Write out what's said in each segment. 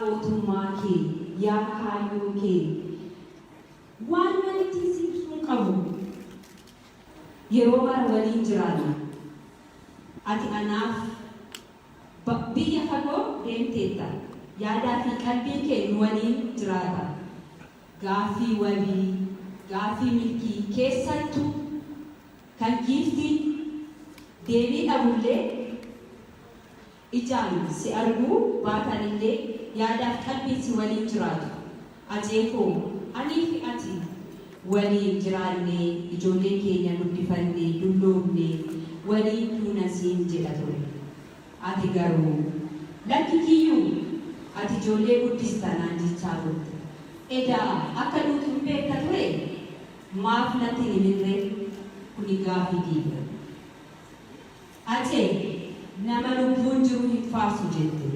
mootummaa kee yaa kaayyoo kee waan walitti siibsuun qabu yeroo mara waliin jiraanna ati anaaf biyya fagoo deemteetta yaadaa fi qalbii kee nu waliin jiraata gaafii wabii gaafii milkii keessattuu kan giiftii deebii dhabullee ijaan si arguu baatanillee yaadaaf qalbii si waliin jiraatu ajeekoo anii fi ati waliin jiraannee ijoollee keenya guddifannee dulloomnee waliin duuna siin jedha ture ati garuu lakki kiyyuu ati ijoollee guddistanaan jechaa turte edaa akka nuti beekta ture maaf natti himirre kuni gaafii diiga ate nama lubbuun jiru hin faarsu jette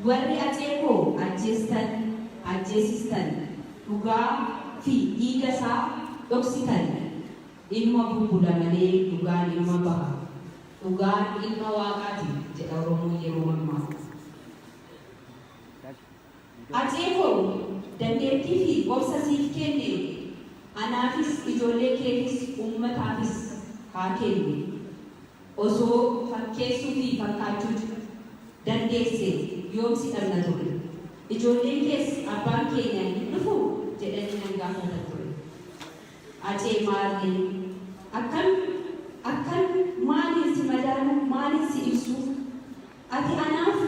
warri ajeekoo ajjeesistan dhugaa fi dhiiga isaa dhoksitan ilma bubbula malee dhugaan ilma baha dhugaan ilma waaqaati jedha Oromoon yeroo ammaa ajeekoo dandeettii fi obsa siif kenne anaafis ijoollee keefis uummataafis haa kennu osoo fakkeessuu fi fakkaachuu dandeesse yoomsi dhabna ture ijoolleen kees abbaan keenya hin dhufu jedhanii nan gaafatan ture atee maalii akkan maaliin si madaalu maaliin si ibsu ati anaaf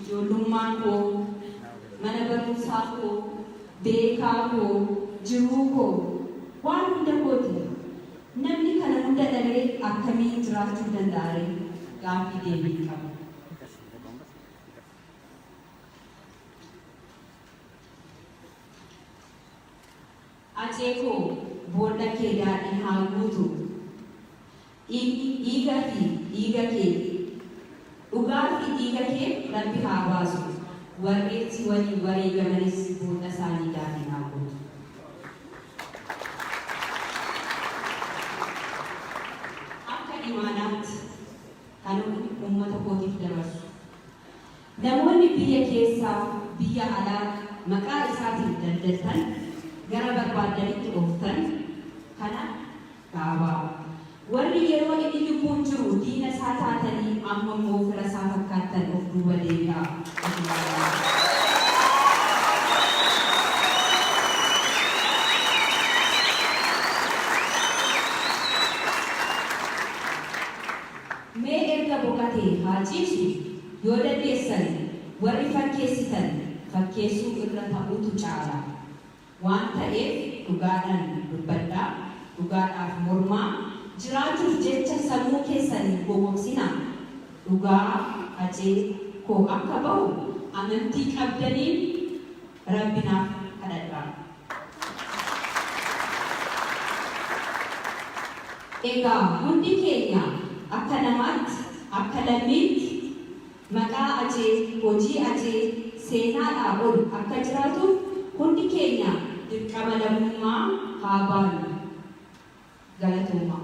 ijoollummaan koo mana barumsaa koo beekaa koo jiruu koo waan hunda kooti namni kana hunda dhalee akkamiin jiraachuu danda'are gaafii deebii qaba. Ajeekoo boolla kee daadhii haa guutu dhiiga fi dhiiga kee dhugaa fi dhiiga kee rabbi haa baasu warreetti waliin wareegamanis boolla isaanii daadhii haa guutu. Imaanaatti kan uummata kootiif dabarsu namoonni biyya keessaa biyya alaa maqaa isaatiin daldaltan gara barbaadanitti ooftan kana dhaabaa warri yeroo inni lubbuun jiru diina isaa taatanii amma immoo fira isaa fakkaattan of duuba deebi'aa. Hajiisu yoo dandeessan warri fakkeessitan fakkeessuu irra ta'utu caala waan ta'eef dhugaadhaan dubbadhaa dhugaadhaaf mormaa jiraachuuf jecha sammuu keessanii gowwoomsina dhugaa ajeekoo akka bahu amantii qabdaniin rabbinaaf kadhadhaa. Egaa hundi keenya akka namaatti akka lammiitti maqaa ajee hojii ajee seenaadhaa ol akka jiraatu hundi keenya dirqama lammummaa haa baanu galatoomaa.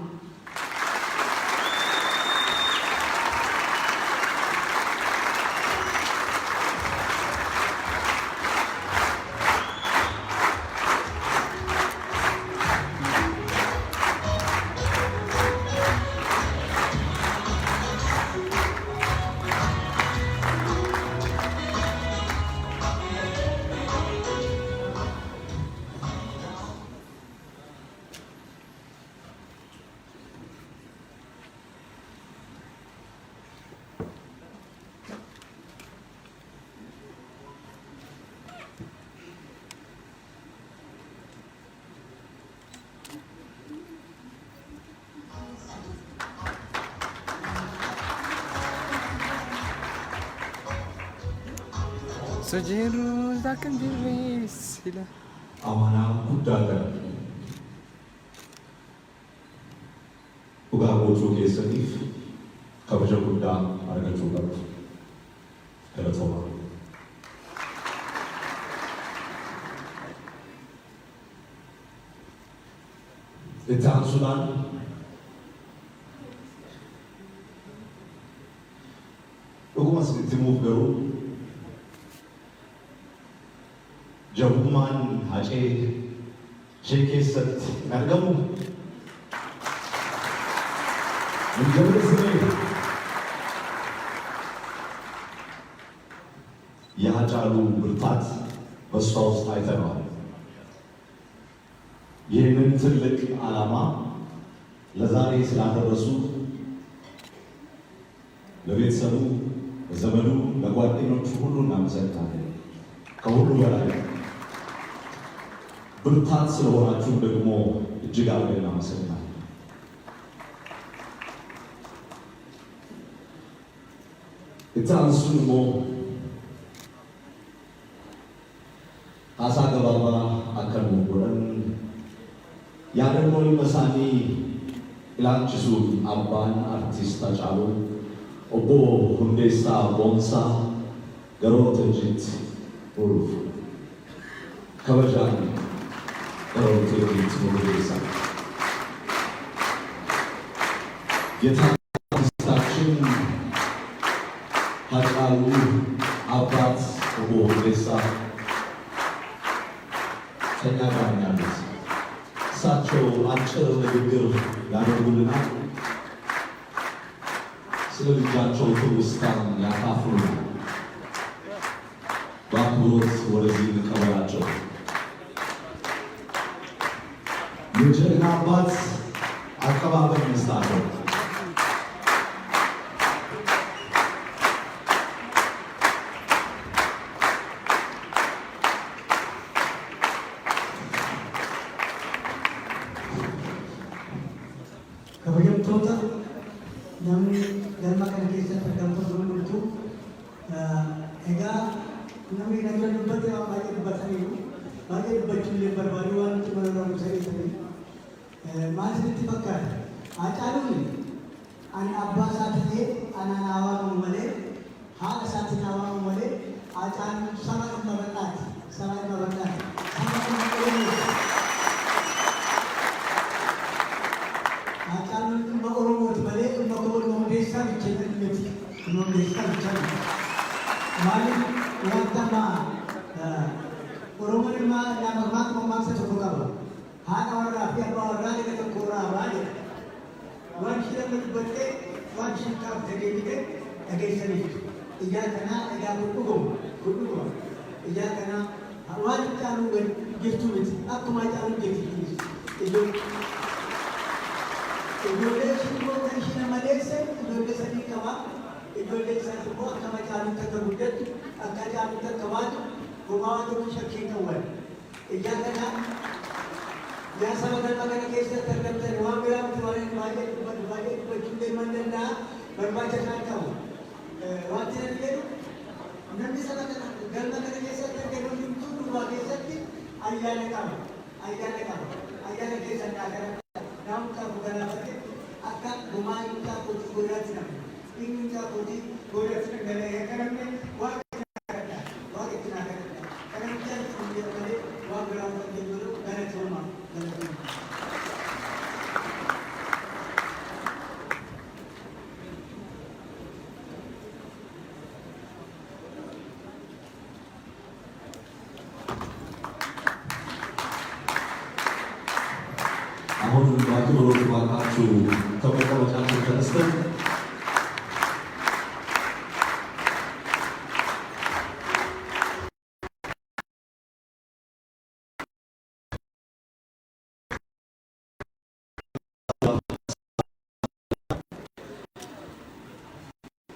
Sojiru takkan diri sila. Amanah guddaa dhugaa gochuu keessaniif kabaja guddaa argachuu qabdu. Galatoomaa. Itti aansuudhaan dhuguma isinitti himuuf garuu ጀቡማን አጬ ሼኬሰት ያርገሙ የሀጫሉ ብርታት በእሷ ውስጥ አይተነዋል። ይህንን ትልቅ ዓላማ ለዛሬ ስላደረሱ ለቤተሰቡ፣ ለዘመዱ፣ ለጓደኞቹ ሁሉ እናመሰግናለን። ከሁሉ በላይ ብርታት ስለሆናችሁ ደግሞ እጅግ አድርገን እናመሰግናለን። ኢታንሱን ሞ አሳ ገባባ አከኑ ጎረን ያደርሞን መሳኒ ኢላንቺሱ አባን አርቲስት አጫሉ ኦቦ ሁንዴሳ ቦንሳ ገሮት እንጂት ኡሩፍ ከበጃን ገሮት እንጂት ሁንዴሳ የታሪስታችን ሀጫሉ አባት ኦቦ ሁንዴሳ ከእኛ ጋር ያሉት እሳቸው አጭር ንግግር ያደርጉልናል። ስለ ልጃቸው ትውስታም ያካፍሉናል። በአክብሮት ወደዚህ እንቀበላቸው። የጀግና አባት አቀባበል መስጣቸው። kabajamtoota namni galma kana keessatti argamtoota hundumtuu egaa namni nagaa dubbate waan baay'ee dubbataniiru baay'ee dubbachuu illee barbaadu waan nuti mana sanii maal isinitti fakkaata Hacaaluun ani abbaa isaa ta'ee anaan hawaamamu malee haadha isaatiin hawaamamu malee Hacaaluun saba dhimma bal'aati saba dhimma bal'aati saba dhimma oromooti. Hacaaluun dhimma oromooti malee dhimma hundeessaa bicheetan miti hundeessaa bicheetan maaliif wanta oromoon dhimma nama mammaaksa tokko qaba haadha warraa fi abbaa warraa dhibba tokko irraa baay'ee waan ishee nama dubbattee waan isheen qaabte deebite dhageessaniif ijaa kanaa egaa gurguruma ijaa kanaa waan Hacaaluu jirtu miti akkuma Hacaaluu jirtu ijoollee shimboo kan ishee maleesse ijoollee sadii qaba ijoollee isaas immoo akka Hacaaluu takka guddattu akka Hacaaluu takka baatu homaa waan tokko shakkii qaban ijaa kanaa yaa saba galma kana keessatti argamtan waan biraa miti waan baay'ee dubbachuu deeman danda'a barbaacha isaan qabu wanti nan jedhu namni saba kana galma kana keessatti argamu hundumtuu durbaa keessatti ayyaana qaba ayyaana keessan dhaagara naam qabu galaafate akka homaa yuutaa kootii godhaatti nama inni yuutaa kootii godhaatti nama kanamne waan አሁን በአክብሮት እባካችሁ ከመቀመጫችሁ ተነስተን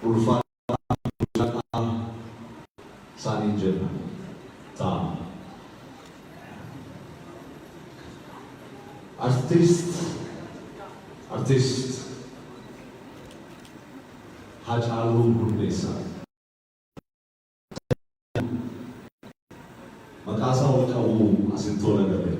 ኡልፋታ ሳኒንጀና ታ አርቲስት ሀጫሉ ሁንዴሳ መቃሳው ቀው አስንቶ ነገር